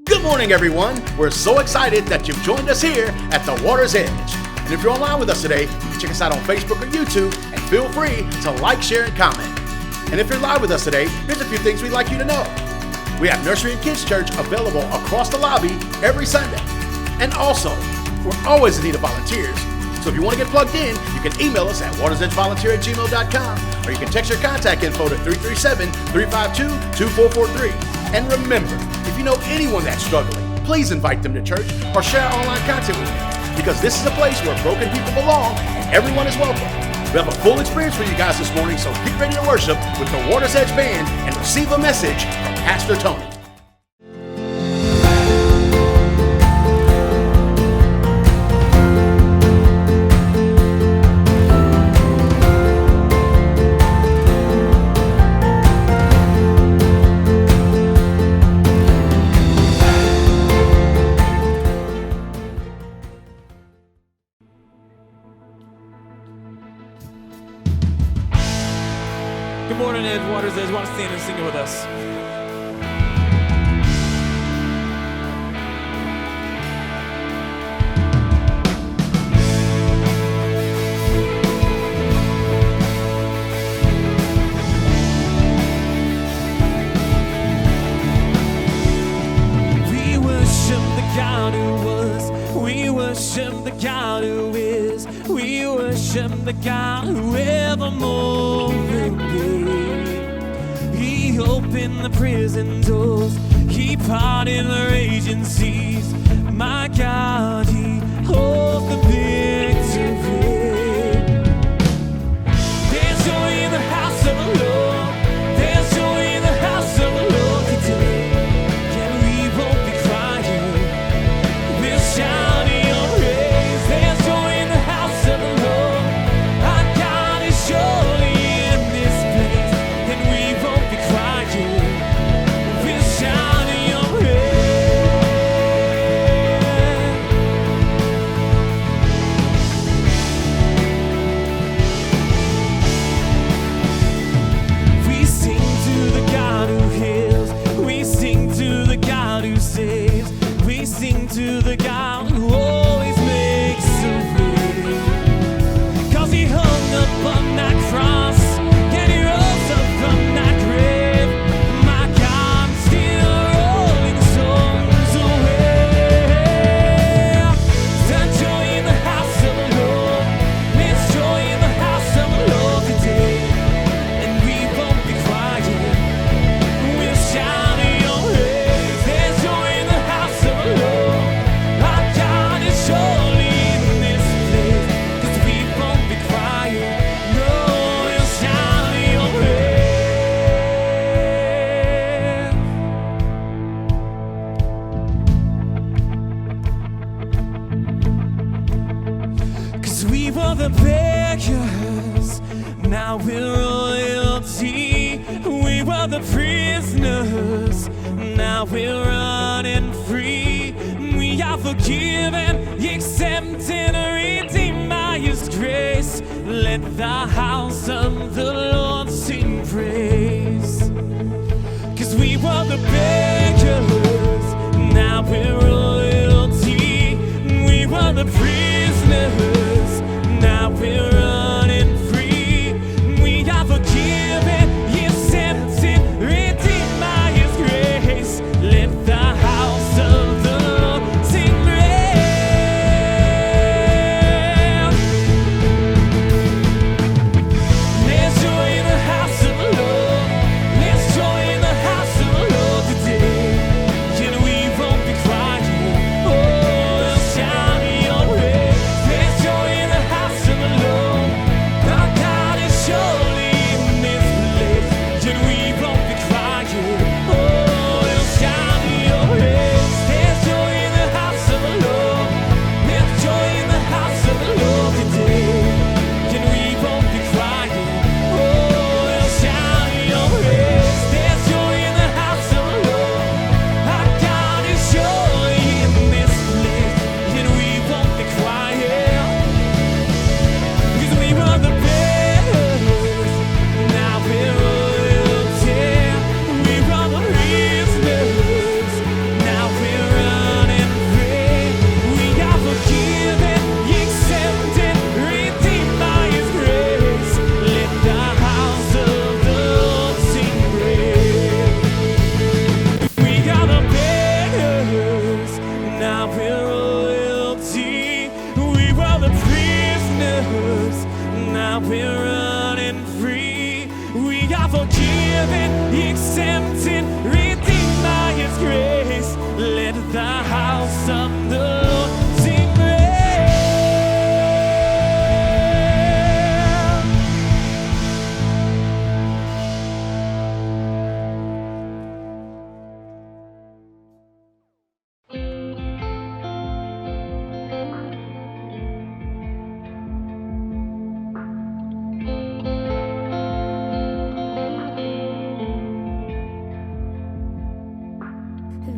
Good morning, everyone. We're so excited that you've joined us here at the Water's Edge. And if you're online with us today, you can check us out on Facebook or YouTube, and feel free to like, share, and comment. And if you're live with us today, here's a few things we'd like you to know. We have Nursery and Kids Church available across the lobby every Sunday. And also, we're always in need of volunteers. So if you want to get plugged in, you can email us at watersedgevolunteer@gmail.com, or you can text your contact info to 337-352-2443. And remember, if you know anyone that's struggling, please invite them to church or share our online content with them, because this is a place where broken people belong and everyone is welcome. We have a full experience for you guys this morning, so get ready to worship with the Water's Edge Band and receive a message from Pastor Tony. Good morning, Ed Water's Edge. Want to stand and sing it with us? We worship the God who was. We worship the God who is. We worship the God who evermore will be. He opened the prison doors. He parted the raging seas. My God, He holds the victory. There's joy in the house of the Lord. There's joy in the house of the Lord today. And we won't be crying. We'll shout in your praise. There's joy in the house of the Lord. Our God is surely in this place. And we won't be crying. We'll shout in your praise. We sing to the God who heals. We sing to the God who saves. We sing to the God who always makes a way. 'Cause He hung upon that cross, and He rose up from that grave. My God, still rolling storms away. There's joy in the house of the Lord. There's joy in the house of the Lord today. And we won't be crying. We'll shout in your praise. There's joy in the house of the Lord. Our God is surely in this place. 'Cause we won't be crying. No, we'll shout in your praise. 'Cause we were the beggars, now we're royalty. We were the prisoners, now we're running free. We are forgiven, accepted, redeemed by His grace. Let the house of the Lord sing praise. 'Cause we were the beggars, now we're royalty. We were the prisoners, now we're running free. We are forgiven, accepted, redeemed by His grace. Let the house of the Lord sing praise. There's joy in the house of the Lord. accepted, redeemed by His grace. Let the house of the Lord sing praise.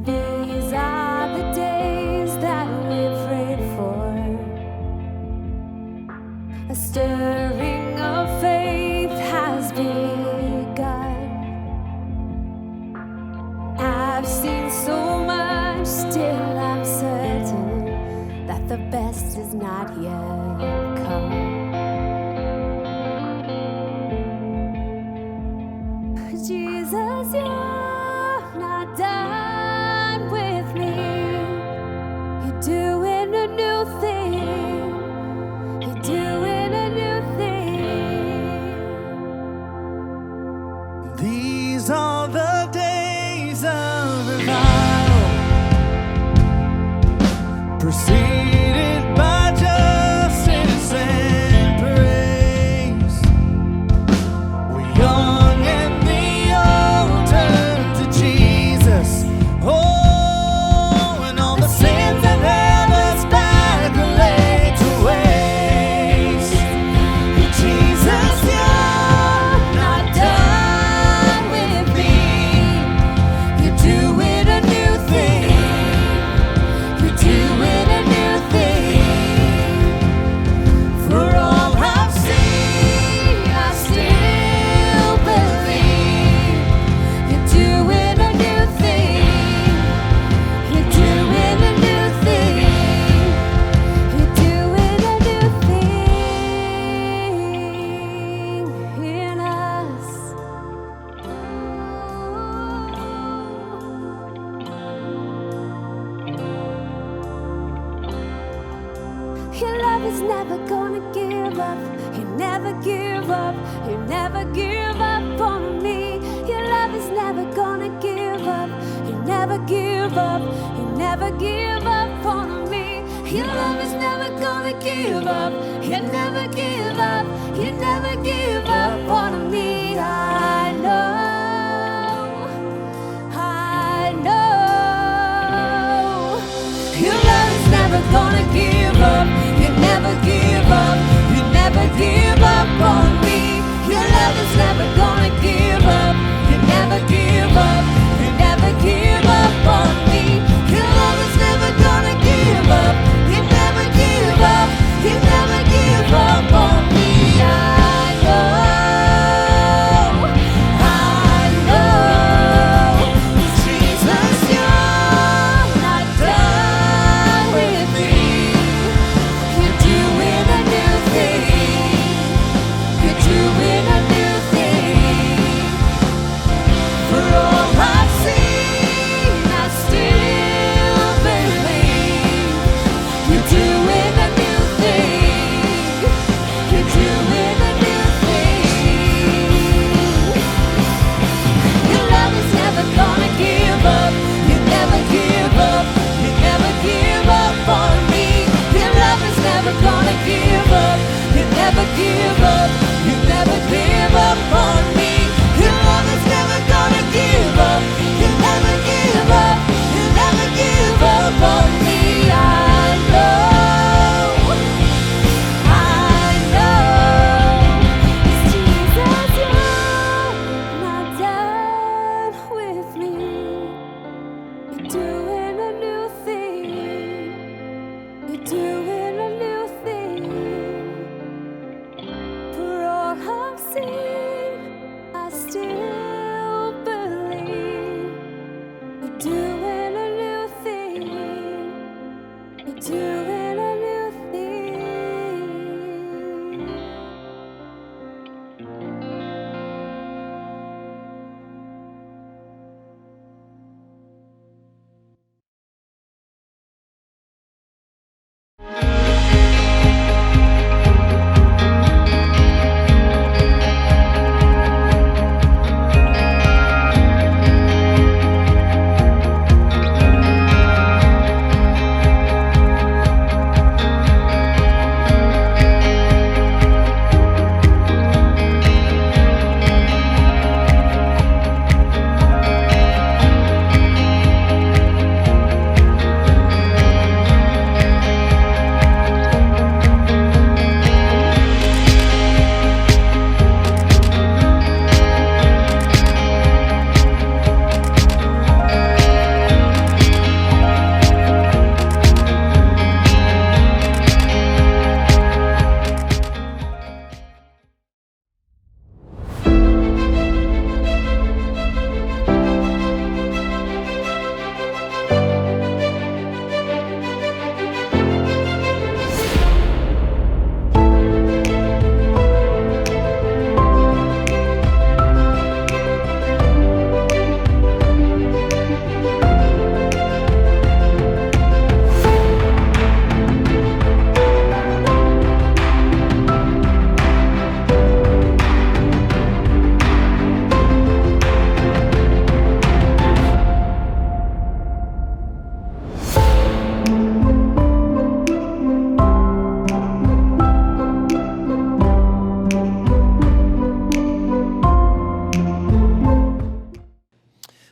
These are the days that we prayed for. A stirring of faith has begun. I've seen so much, still I'm certain that the best is not yet come. Jesus, you're not done with me. You're doing a new thing. You're doing a new thing. These are the days of revival, preceded by justice and praise. We're young and the old turn to Jesus. Oh, and all the sins that held us back are laid to waste. Jesus, you're not done with me. You're doing a new thing. You're doing a new thing. For all I've seen, I still believe. You're doing a new thing. You're doing a new thing. You're doing a new thing in us. Your love is never gonna give up. You never give up. You never give up on me. Your love is never gonna give up. You never give up. You never give up on me. Your love is never gonna give up. You never give up. You never give up on me. I know. I know. Your love is never gonna give up. You never give up. You never give up on me. Your love is never gonna give up. You never give up. You never give up on me. Your love is never gonna give up. You never give up. You never give up on me. I know. I know. Jesus, you're not done with me. You're doing a new thing.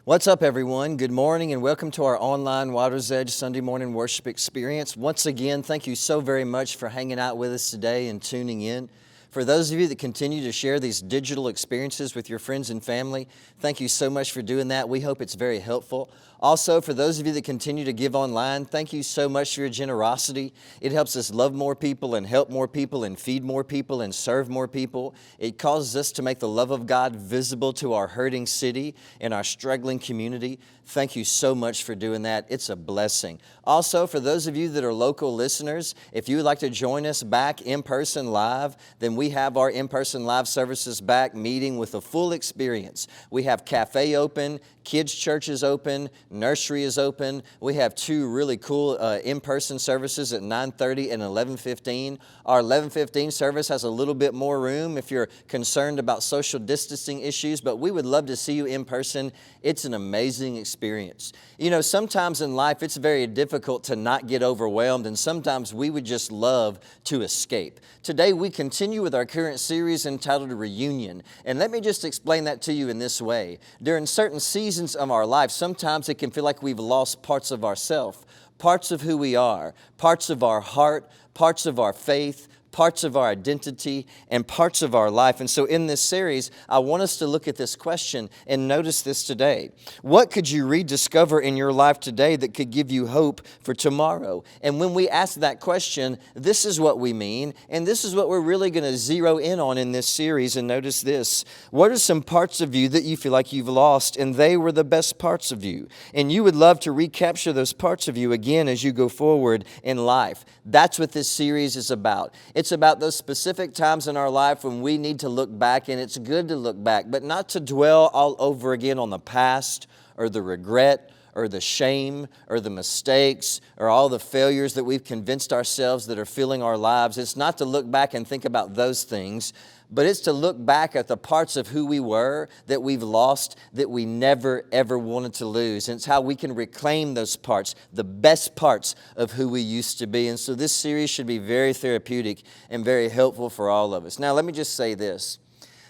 What's up, everyone? Good morning and welcome to our online Water's Edge Sunday morning worship experience. Once again, thank you so very much for hanging out with us today and tuning in. For those of you that continue to share these digital experiences with your friends and family, thank you so much for doing that. We hope it's very helpful. Also, for those of you that continue to give online, thank you so much for your generosity. It helps us love more people and help more people and feed more people and serve more people. It causes us to make the love of God visible to our hurting city and our struggling community. Thank you so much for doing that. It's a blessing. Also, for those of you that are local listeners, if you would like to join us back in person live, then we have our in-person live services back, meeting with a full experience. We have cafe open, kids' church is open, nursery is open. We have two really cool in-person services at 9:30 and 11:15. Our 11:15 service has a little bit more room if you're concerned about social distancing issues, but we would love to see you in person. It's an amazing experience. You know, sometimes in life it's very difficult to not get overwhelmed, and sometimes we would just love to escape. Today we continue with our current series entitled Reunion, and let me just explain that to you in this way. During certain seasons of our life, sometimes it can feel like we've lost parts of ourselves, parts of who we are, parts of our heart, parts of our faith, parts of our identity, and parts of our life. And so in this series, I want us to look at this question and notice this today. What could you rediscover in your life today that could give you hope for tomorrow? And when we ask that question, this is what we mean, and this is what we're really going to zero in on in this series. And notice this. What are some parts of you that you feel like you've lost, and they were the best parts of you? And you would love to recapture those parts of you again as you go forward in life. That's what this series is about. It's about those specific times in our life when we need to look back, and it's good to look back, but not to dwell all over again on the past or the regret or the shame or the mistakes or all the failures that we've convinced ourselves that are filling our lives. It's not to look back and think about those things, but it's to look back at the parts of who we were that we've lost, that we never, ever wanted to lose. And it's how we can reclaim those parts, the best parts of who we used to be. And so this series should be very therapeutic and very helpful for all of us. Now, let me just say this.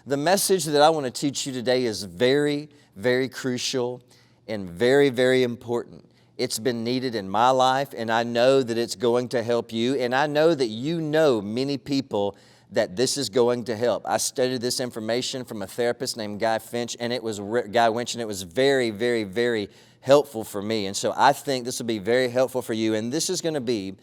The message that I want to teach you today is very, very crucial and very, very important. It's been needed in my life, and I know that it's going to help you. And I know that you know many people that this is going to help. I studied this information from a therapist named Guy Winch, and it was very, very, very helpful for me. And so I think this will be very helpful for you. And this is going to be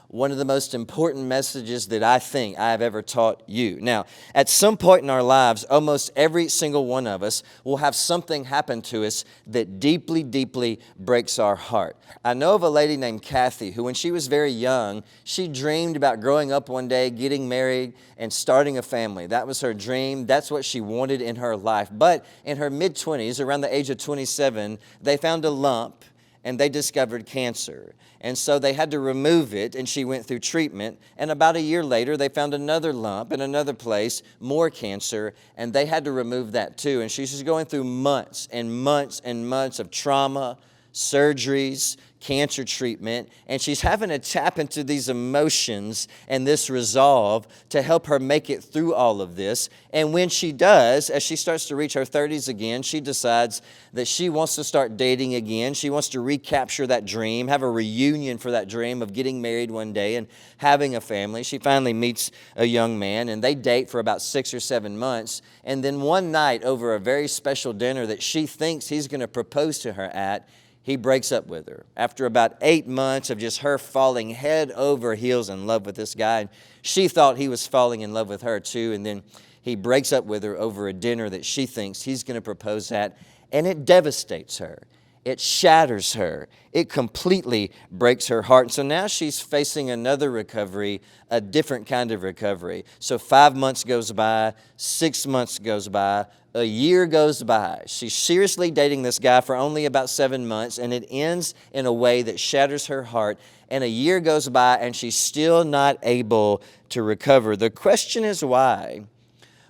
one of the most important messages that I think I have ever taught you. Now, at some point in our lives, almost every single one of us will have something happen to us that deeply, deeply breaks our heart. I know of a lady named Kathy who, when she was very young, she dreamed about growing up one day, getting married, and starting a family. That was her dream. That's what she wanted in her life. But in her mid-20s, around the age of 27, they found a lump and they discovered cancer. And so they had to remove it, and she went through treatment. And about a year later, they found another lump in another place, more cancer, and they had to remove that too. And she's just going through months and months and months of trauma, surgeries, cancer treatment, and she's having to tap into these emotions and this resolve to help her make it through all of this. And when she does, as she starts to reach her 30s again, she decides that she wants to start dating again. She wants to recapture that dream, have a reunion for that dream of getting married one day and having a family. She finally meets a young man, and they date for about 6 or 7 months. And then one night, over a very special dinner that she thinks he's going to propose to her at, he breaks up with her. After about 8 months of just her falling head over heels in love with this guy, and she thought he was falling in love with her too, and then he breaks up with her over a dinner that she thinks he's going to propose at, and it devastates her. It shatters her. It completely breaks her heart. And so now she's facing another recovery, a different kind of recovery. So 5 months goes by, 6 months goes by, a year goes by. She's seriously dating this guy for only about 7 months, and it ends in a way that shatters her heart. And a year goes by, and she's still not able to recover. The question is why?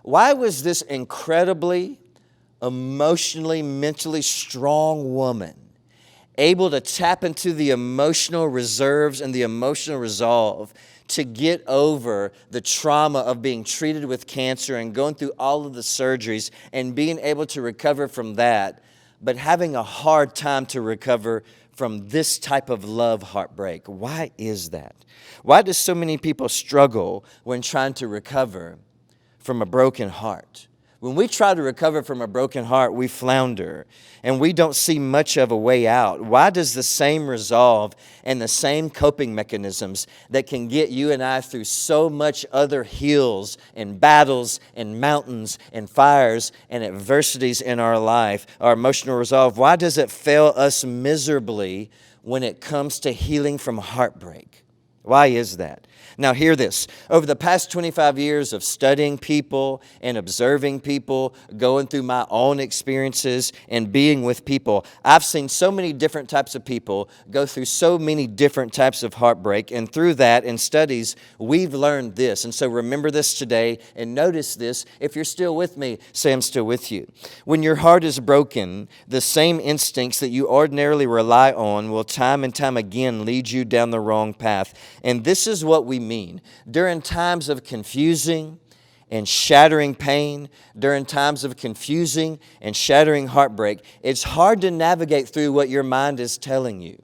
Why was this incredibly emotionally, mentally strong woman able to tap into the emotional reserves and the emotional resolve to get over the trauma of being treated with cancer and going through all of the surgeries and being able to recover from that, but having a hard time to recover from this type of love heartbreak. Why is that? Why do so many people struggle when trying to recover from a broken heart? When we try to recover from a broken heart, we flounder and we don't see much of a way out. Why does the same resolve and the same coping mechanisms that can get you and I through so much other hills and battles and mountains and fires and adversities in our life, our emotional resolve, why does it fail us miserably when it comes to healing from heartbreak? Why is that? Now, hear this. Over the past 25 years of studying people and observing people, going through my own experiences and being with people, I've seen so many different types of people go through so many different types of heartbreak. And through that, in studies, we've learned this. And so remember this today and notice this. If you're still with me, say I'm still with you. When your heart is broken, the same instincts that you ordinarily rely on will time and time again lead you down the wrong path. And this is what we mean. During times of confusing and shattering pain, during times of confusing and shattering heartbreak, it's hard to navigate through what your mind is telling you.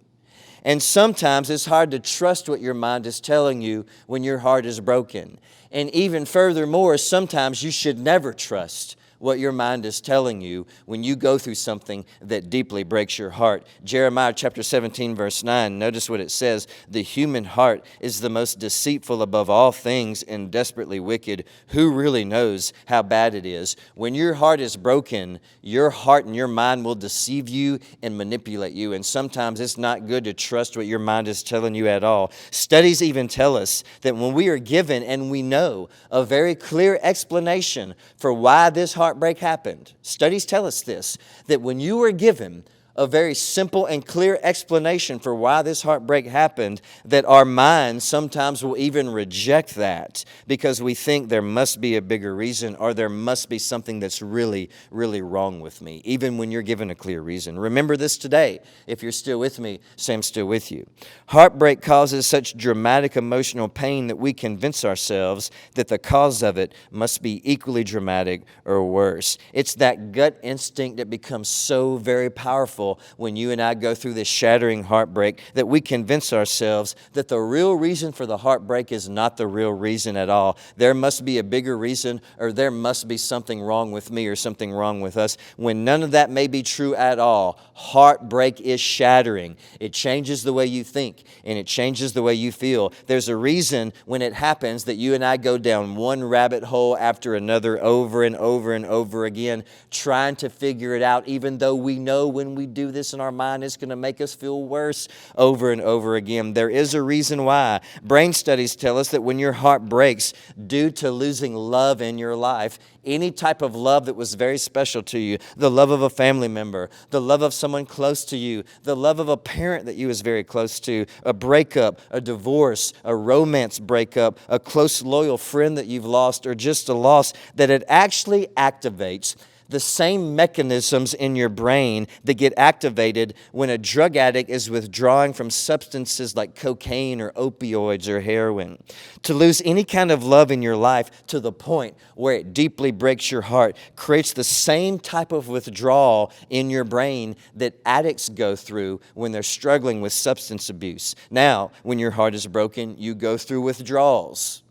And sometimes it's hard to trust what your mind is telling you when your heart is broken. And even furthermore, sometimes you should never trust what your mind is telling you when you go through something that deeply breaks your heart. Jeremiah chapter 17, verse 9, notice what it says. The human heart is the most deceitful above all things and desperately wicked. Who really knows how bad it is? When your heart is broken, your heart and your mind will deceive you and manipulate you. And sometimes it's not good to trust what your mind is telling you at all. Studies even tell us that when we are given and we know a very clear explanation for why this heartbreak happened. Studies tell us this, that when you were given a very simple and clear explanation for why this heartbreak happened, that our minds sometimes will even reject that because we think there must be a bigger reason or there must be something that's really, really wrong with me, even when you're given a clear reason. Remember this today. If you're still with me, say I'm still with you. Heartbreak causes such dramatic emotional pain that we convince ourselves that the cause of it must be equally dramatic or worse. It's that gut instinct that becomes so very powerful when you and I go through this shattering heartbreak that we convince ourselves that the real reason for the heartbreak is not the real reason at all. There must be a bigger reason, or there must be something wrong with me or something wrong with us, when none of that may be true at all. Heartbreak is shattering. It changes the way you think and it changes the way you feel. There's a reason when it happens that you and I go down one rabbit hole after another over and over and over again, trying to figure it out, even though we know when we do this in our mind, it's going to make us feel worse over and over again. There is a reason why. Brain studies tell us that when your heart breaks due to losing love in your life, any type of love that was very special to you, the love of a family member, the love of someone close to you, the love of a parent that you was very close to, a breakup, a divorce, a romance breakup, a close loyal friend that you've lost, or just a loss, that it actually activates the same mechanisms in your brain that get activated when a drug addict is withdrawing from substances like cocaine or opioids or heroin. To lose any kind of love in your life to the point where it deeply breaks your heart creates the same type of withdrawal in your brain that addicts go through when they're struggling with substance abuse. Now, when your heart is broken, you go through withdrawals.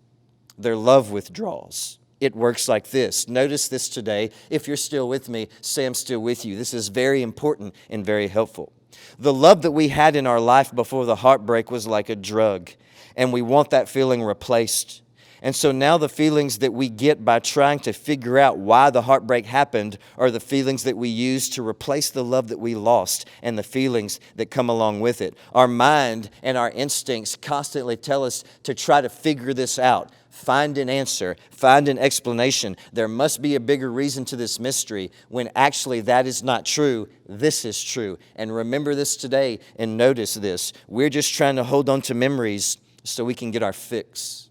They're love withdrawals. It works like this. Notice this today. If you're still with me, say I'm still with you. This is very important and very helpful. The love that we had in our life before the heartbreak was like a drug, and we want that feeling replaced. And so now the feelings that we get by trying to figure out why the heartbreak happened are the feelings that we use to replace the love that we lost and the feelings that come along with it. Our mind and our instincts constantly tell us to try to figure this out. Find an answer, find an explanation. There must be a bigger reason to this mystery when actually that is not true. This is true. And remember this today and notice this. We're just trying to hold on to memories so we can get our fix.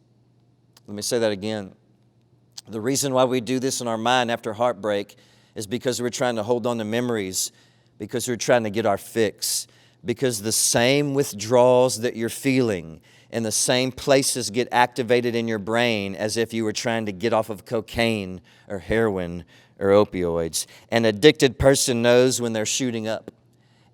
Let me say that again. The reason why we do this in our mind after heartbreak is because we're trying to hold on to memories, because we're trying to get our fix. because the same withdrawals that you're feeling and the same places get activated in your brain as if you were trying to get off of cocaine or heroin or opioids. An addicted person knows when they're shooting up.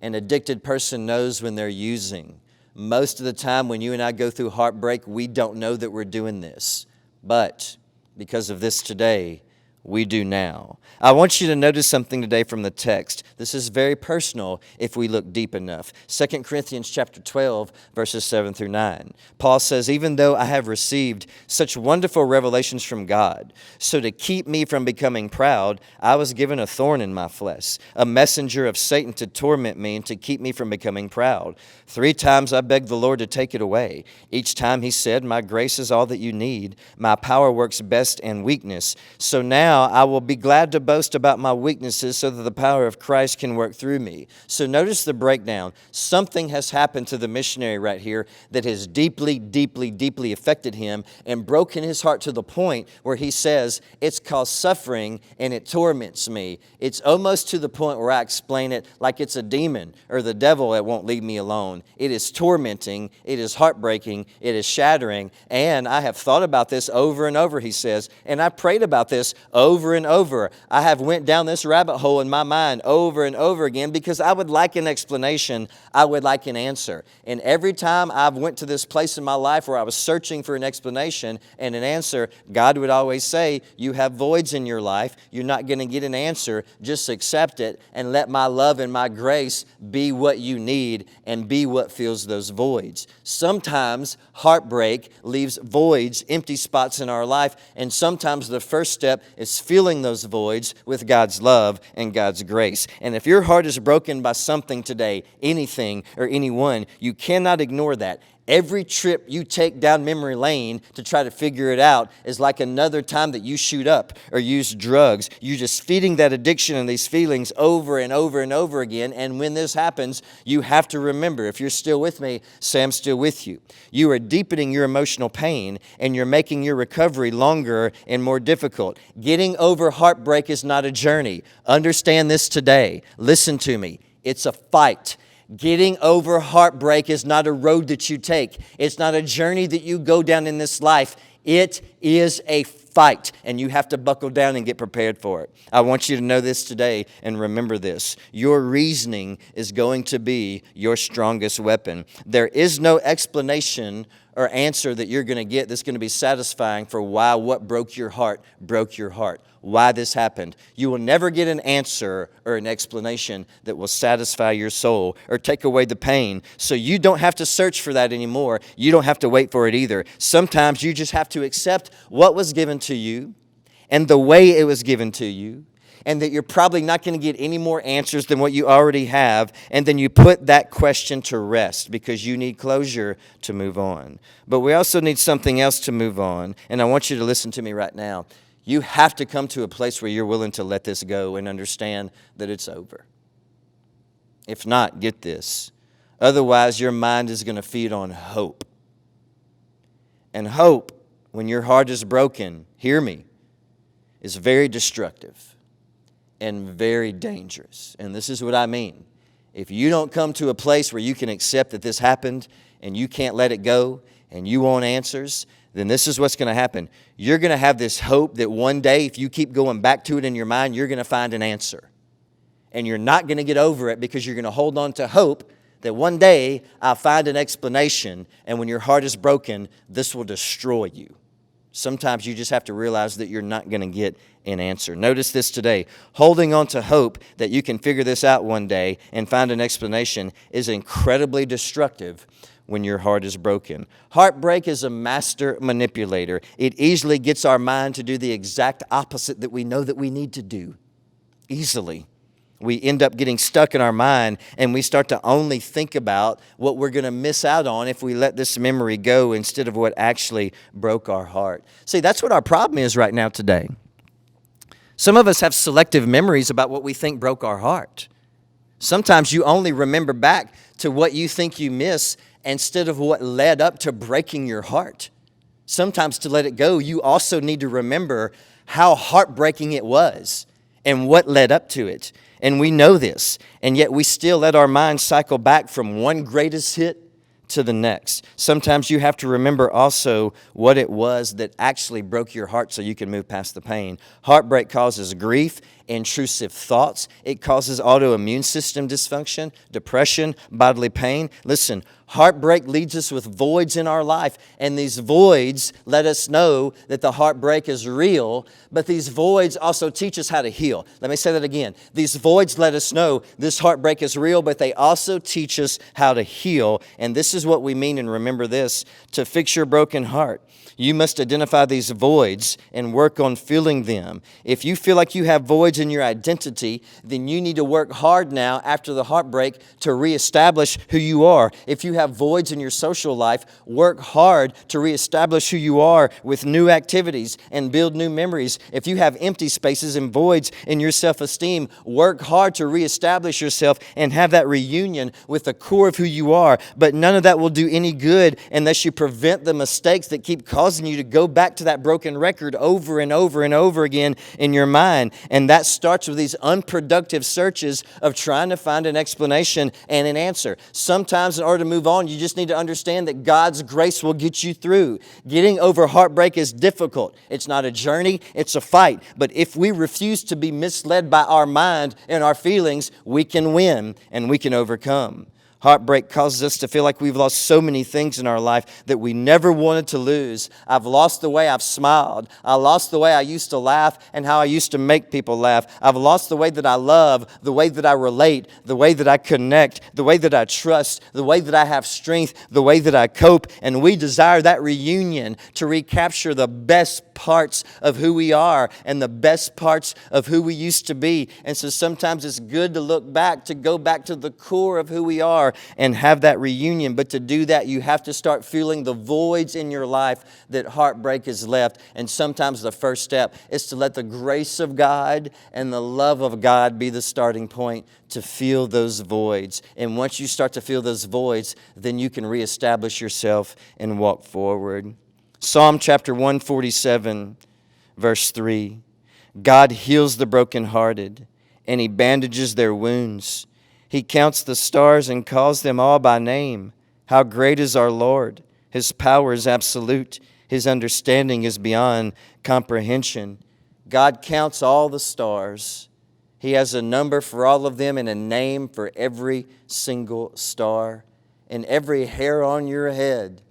An addicted person knows when they're using. Most of the time when you and I go through heartbreak, we don't know that we're doing this. But because of this today, we do now. I want you to notice something today from the text. This is very personal if we look deep enough. 2 Corinthians chapter 12, verses 7 through 9. Paul says, even though I have received such wonderful revelations from God, so to keep me from becoming proud, I was given a thorn in my flesh, a messenger of Satan to torment me and to keep me from becoming proud. 3 times I begged the Lord to take it away. Each time he said, my grace is all that you need. My power works best in weakness. So now I will be glad to boast about my weaknesses so that the power of Christ can work through me. So notice the breakdown. Something has happened to the missionary right here that has deeply, deeply, deeply affected him and broken his heart to the point where he says, it's caused suffering and it torments me. It's almost to the point where I explain it like it's a demon or the devil that won't leave me alone. It is tormenting, it is heartbreaking, it is shattering, and I have thought about this over and over, he says, and I prayed about this over and over. I have went down this rabbit hole in my mind over and over again because I would like an explanation. I would like an answer. And every time I've went to this place in my life where I was searching for an explanation and an answer, God would always say, you have voids in your life. You're not going to get an answer. Just accept it and let my love and my grace be what you need and be what fills those voids. Sometimes heartbreak leaves voids, empty spots in our life, and sometimes the first step is filling those voids with God's love and God's grace. And if your heart is broken by something today, anything or anyone, you cannot ignore that. Every trip you take down memory lane to try to figure it out is like another time that you shoot up or use drugs. You're just feeding that addiction and these feelings over and over and over again. And when this happens, you have to remember, if you're still with me, say I'm still with you. You are deepening your emotional pain and you're making your recovery longer and more difficult. Getting over heartbreak is not a journey. Understand this today. Listen to me. It's a fight. Getting over heartbreak is not a road that you take. It's not a journey that you go down in this life. It is a fight, and you have to buckle down and get prepared for it. I want you to know this today and remember this. Your reasoning is going to be your strongest weapon. There is no explanation or answer that you're going to get that's going to be satisfying for why what broke your heart, why this happened. You will never get an answer or an explanation that will satisfy your soul or take away the pain. So you don't have to search for that anymore. You don't have to wait for it either. Sometimes you just have to accept what was given to you and the way it was given to you, and that you're probably not going to get any more answers than what you already have, and then you put that question to rest because you need closure to move on. But we also need something else to move on, and I want you to listen to me right now. You have to come to a place where you're willing to let this go and understand that it's over. If not, get this. Otherwise, your mind is going to feed on hope. And hope, when your heart is broken, hear me, is very destructive and very dangerous. And this is what I mean. If you don't come to a place where you can accept that this happened and you can't let it go and you want answers, then this is what's going to happen. You're going to have this hope that one day, if you keep going back to it in your mind, you're going to find an answer. And you're not going to get over it because you're going to hold on to hope that one day I'll find an explanation, and when your heart is broken, this will destroy you. Sometimes you just have to realize that you're not going to get an answer. Notice this today. Holding on to hope that you can figure this out one day and find an explanation is incredibly destructive when your heart is broken. Heartbreak is a master manipulator. It easily gets our mind to do the exact opposite that we know that we need to do. Easily. We end up getting stuck in our mind, and we start to only think about what we're going to miss out on if we let this memory go instead of what actually broke our heart. See, that's what our problem is right now today. Some of us have selective memories about what we think broke our heart. Sometimes you only remember back to what you think you miss instead of what led up to breaking your heart. Sometimes to let it go, you also need to remember how heartbreaking it was and what led up to it. And we know this, and yet we still let our minds cycle back from one greatest hit to the next. Sometimes you have to remember also what it was that actually broke your heart so you can move past the pain. Heartbreak causes grief, intrusive thoughts. It causes autoimmune system dysfunction, depression, bodily pain. Listen, heartbreak leads us with voids in our life, and these voids let us know that the heartbreak is real, but these voids also teach us how to heal. Let me say that again. These voids let us know this heartbreak is real, but they also teach us how to heal, and this is what we mean, and remember this, to fix your broken heart. You must identify these voids and work on filling them. If you feel like you have voids in your identity, then you need to work hard now after the heartbreak to reestablish who you are. If you have voids in your social life, work hard to reestablish who you are with new activities and build new memories. If you have empty spaces and voids in your self-esteem, work hard to reestablish yourself and have that reunion with the core of who you are. But none of that will do any good unless you prevent the mistakes that keep causing you to go back to that broken record over and over and over again in your mind. And that starts with these unproductive searches of trying to find an explanation and an answer. Sometimes in order to move on, you just need to understand that God's grace will get you through. Getting over heartbreak is difficult. It's not a journey, it's a fight. But if we refuse to be misled by our mind and our feelings, we can win and we can overcome. Heartbreak causes us to feel like we've lost so many things in our life that we never wanted to lose. I've lost the way I've smiled. I lost the way I used to laugh and how I used to make people laugh. I've lost the way that I love, the way that I relate, the way that I connect, the way that I trust, the way that I have strength, the way that I cope. And we desire that reunion to recapture the best parts of who we are and the best parts of who we used to be. And so sometimes it's good to look back, to go back to the core of who we are and have that reunion. But to do that, you have to start feeling the voids in your life that heartbreak has left. And sometimes the first step is to let the grace of God and the love of God be the starting point to fill those voids. And once you start to fill those voids, then you can reestablish yourself and walk forward. Psalm chapter 147, verse 3. God heals the brokenhearted, and He bandages their wounds. He counts the stars and calls them all by name. How great is our Lord! His power is absolute. His understanding is beyond comprehension. God counts all the stars. He has a number for all of them and a name for every single star. And every hair on your head,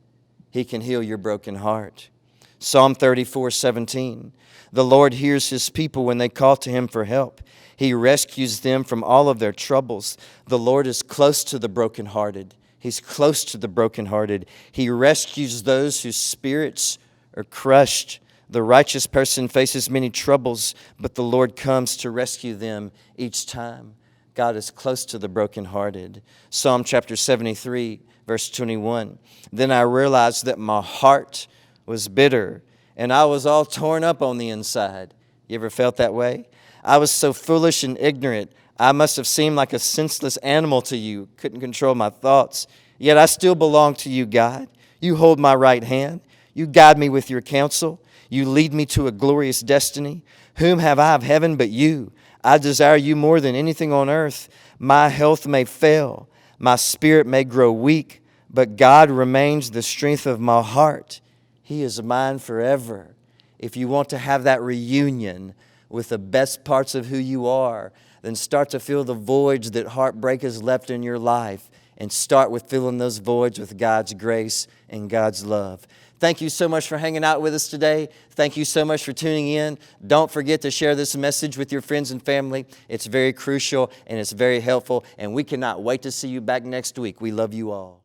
He can heal your broken heart. Psalm 34:17. The Lord hears His people when they call to Him for help. He rescues them from all of their troubles. The Lord is close to the brokenhearted. He's close to the brokenhearted. He rescues those whose spirits are crushed. The righteous person faces many troubles, but the Lord comes to rescue them each time. God is close to the brokenhearted. Psalm chapter 73, verse 21. Then I realized that my heart was bitter, and I was all torn up on the inside. You ever felt that way? I was so foolish and ignorant. I must have seemed like a senseless animal to you, couldn't control my thoughts. Yet I still belong to you, God. You hold my right hand. You guide me with your counsel. You lead me to a glorious destiny. Whom have I of heaven but you? I desire you more than anything on earth. My health may fail. My spirit may grow weak, but God remains the strength of my heart. He is mine forever. If you want to have that reunion with the best parts of who you are, then start to fill the voids that heartbreak has left in your life, and start with filling those voids with God's grace and God's love. Thank you so much for hanging out with us today. Thank you so much for tuning in. Don't forget to share this message with your friends and family. It's very crucial and it's very helpful, and we cannot wait to see you back next week. We love you all.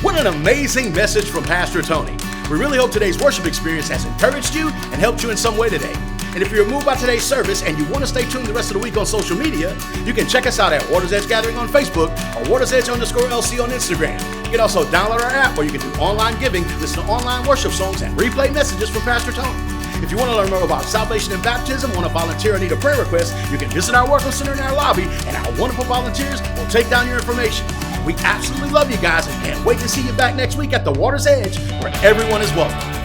What an amazing message from Pastor Tony. We really hope today's worship experience has encouraged you and helped you in some way today. And if you're moved by today's service and you want to stay tuned the rest of the week on social media, you can check us out at Waters Edge Gathering on Facebook or WatersEdge_LC on Instagram. You can also download our app where you can do online giving, listen to online worship songs, and replay messages from Pastor Tony. If you want to learn more about salvation and baptism, want to volunteer or need a prayer request, you can visit our Welcome Center in our lobby, and our wonderful volunteers will take down your information. We absolutely love you guys and can't wait to see you back next week at the Water's Edge, where everyone is welcome.